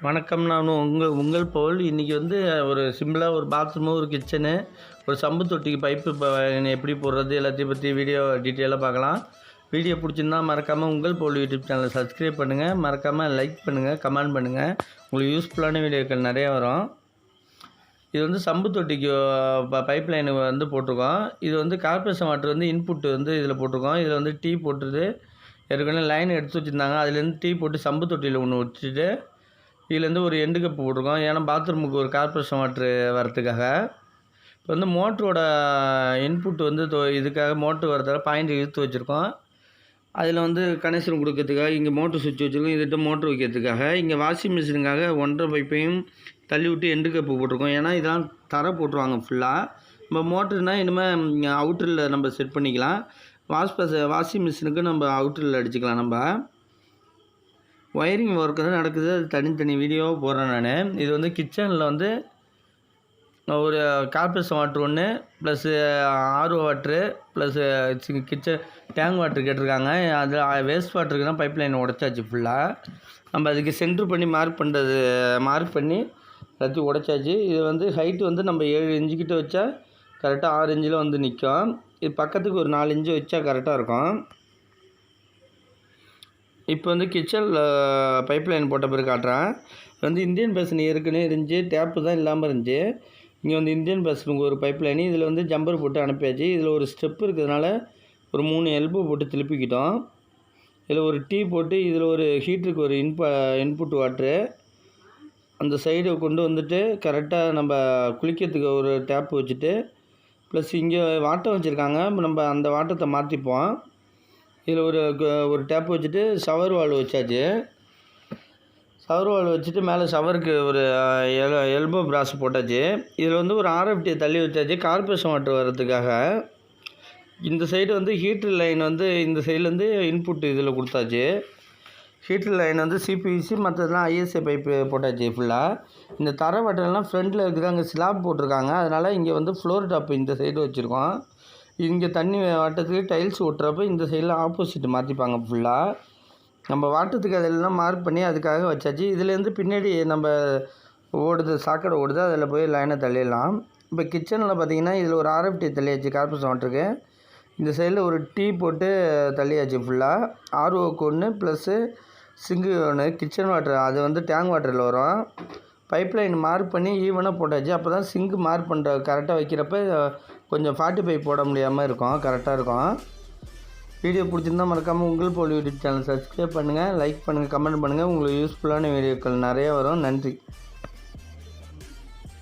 வணக்கம். நான் உங்கள் போல் இன்றைக்கி ஒரு சிம்பிளாக ஒரு பாத்ரூமு, ஒரு கிச்சனு, ஒரு சம்பு தொட்டிக்கு பைப்பு எப்படி போடுறது எல்லாத்தையும் பற்றி வீடியோ டீட்டெயிலாக பார்க்கலாம். வீடியோ பிடிச்சிருந்தா மறக்காமல் உங்கள் போல் யூடியூப் சேனலை சப்ஸ்கிரைப் பண்ணுங்கள். மறக்காமல் லைக் பண்ணுங்கள், கமெண்ட் பண்ணுங்கள். உங்களுக்கு யூஸ்ஃபுல்லான வீடியோக்கள் நிறையா வரும். இது சம்பு தொட்டிக்கு பைப் லைனு போட்டிருக்கோம். இது கார்பரேஷன் வாட்டர் இன்புட் இதில் போட்டிருக்கோம். இதில் டீ போட்டுது ஏற்கனவே லைன் எடுத்து வச்சுருந்தாங்க. அதுலேருந்து டீ போட்டு சம்பு தொட்டியில் ஒன்று வச்சுட்டு இதுலேருந்து ஒரு எண்டு கப்பு போட்டிருக்கோம். ஏன்னா பாத்ரூமுக்கு ஒரு கார்பரேஷன் வாட்ரு வரத்துக்காக. இப்போ மோட்டரோட இன்புட் இதுக்காக மோட்ரு வரதால பாயிண்ட் இழுத்து வச்சுருக்கோம். அதில் கனெக்ஷன் கொடுக்கறதுக்காக இங்கே மோட்ரு சுவிட்ச் வச்சுருக்கோம். இதுகிட்ட மோட்ரு வைக்கிறதுக்காக இங்கே வாஷிங் மிஷினுக்காக 1.5 பைப்பையும் தள்ளி விட்டு எண்டு கப்பு போட்டிருக்கோம். ஏன்னா இதெல்லாம் தர போட்டுருவாங்க ஃபுல்லாக. நம்ம மோட்ருனால் இனிமேல் அவுட்டரில் நம்ம செட் பண்ணிக்கலாம். வாஷிங் மிஷினுக்கு நம்ம அவுட்டரில் அடிச்சுக்கலாம். நம்ம ஒயரிங் ஒர்க்கு தான் நடக்குது. அது தனித்தனி வீடியோவாக போடுறேன் நான். இது கிச்சனில் ஒரு கார்பரேஷன் வாட்ரு ஒன்று plus RO water plus kitchen tank water கேட்டிருக்காங்க. அது வேஸ்ட் வாட்டருக்கு தான் பைப் லைன் உடச்சாச்சு ஃபுல்லாக. நம்ம அதுக்கு சென்ட்ரு பண்ணி மார்க் பண்ணி எல்லாத்தையும் உடச்சாச்சு. இது ஹைட்டு நம்ம 7 இன்ச்சுக்கிட்ட வச்சா கரெக்டாக 6 இன்ச்சில் நிற்கும். இது பக்கத்துக்கு ஒரு 4 இன்ச்சு வச்சா கரெக்டாக இருக்கும். இப்போ கிச்சனில் பைப் லைன் போட்ட பிறகு காட்டுறேன். இந்தியன் பேசன் ஏற்கனவே இருந்துச்சு, டேப்பு தான் இல்லாமல் இருந்துச்சு. இங்கே இந்தியன் பேசனுக்கு ஒரு பைப் லைனு, இதில் ஜம்பர் போட்டு அனுப்பியாச்சு. இதில் ஒரு ஸ்டெப்பு இருக்கிறதுனால ஒரு 3 எல்போ போட்டு திருப்பிக்கிட்டோம். இதில் ஒரு டீ போட்டு இதில் ஒரு ஹீட்டருக்கு ஒரு இன்புட் வாட்ரு அந்த சைடை கொண்டு கரெக்டாக நம்ம குளிக்கிறதுக்கு ஒரு டேப்பு வச்சுட்டு ப்ளஸ் இங்கே வாட்டம் வச்சுருக்காங்க. நம்ம அந்த வாட்டத்தை மாற்றிப்போம். இதில் ஒரு டேப் வச்சுட்டு ஷவர் வால் வச்சாச்சு. ஷவர் வால் வச்சுட்டு மேலே ஷவருக்கு ஒரு எல்போ ப்ராஸ் போட்டாச்சு. இதில் ஒரு ஆர்எஃப்டியை தள்ளி வச்சாச்சு கார்பரேஷன் வாட்டர் வர்றதுக்காக. இந்த சைடு ஹீட்டர் லைன் இந்த சைட்லேருந்து இன்புட் இதில் கொடுத்தாச்சு. ஹீட்டர் லைன் சிபிசி மற்றதெல்லாம் ஐஎஸ்ஏ பைப்பு போட்டாச்சு ஃபுல்லாக. இந்த தர வாட்டர்லாம் ஃப்ரண்ட்டில் இருக்குது, அங்கே ஸ்லாப் போட்டிருக்காங்க. அதனால் இங்கே ஃப்ளோர் டாப் இந்த சைடு வச்சுருக்கோம். இங்கே தண்ணி வாட்டத்துக்கு டைல்ஸ் ஒட்டுறப்போ இந்த சைடில் ஆப்போசிட் மாற்றிப்பாங்க ஃபுல்லாக. நம்ம வாட்டத்துக்கு அதெல்லாம் மார்க் பண்ணி அதுக்காக வச்சாச்சு. இதுலேருந்து பின்னாடி நம்ம சாக்கடை ஓடுது, அதில் போய் லைனை தள்ளிடலாம். இப்போ கிச்சனில் பார்த்திங்கன்னா இதில் ஒரு ஆர்எஃப்டி தள்ளியாச்சு கார்பரேஷன் வாட்டருக்கு. இந்த சைடில் ஒரு டீ போட்டு தள்ளியாச்சு ஃபுல்லாக. ஆர்ஓக்கு ஒன்று ப்ளஸ்ஸு சிங்கு ஒன்று கிச்சன் வாட்டர் அது டேங்க் வாட்டரில் வரும். பைப் லைன் மார்க் பண்ணி ஈவனாக போட்டாச்சு. அப்போ தான் சிங்கு மார்க் பண்ணுற கரெக்டாக வைக்கிறப்ப கொஞ்சம் 45 போட முடியாமல் இருக்கும், கரெக்டாக இருக்கும். வீடியோ பிடிச்சிருந்தால் மறக்காமல் உங்கள் போல் யூடியூப் சேனல் சப்ஸ்கிரைப் பண்ணுங்கள், லைக் பண்ணுங்கள், கமெண்ட் பண்ணுங்கள். உங்களுக்கு யூஸ்ஃபுல்லான வீடியோக்கள் நிறையா வரும். நன்றி.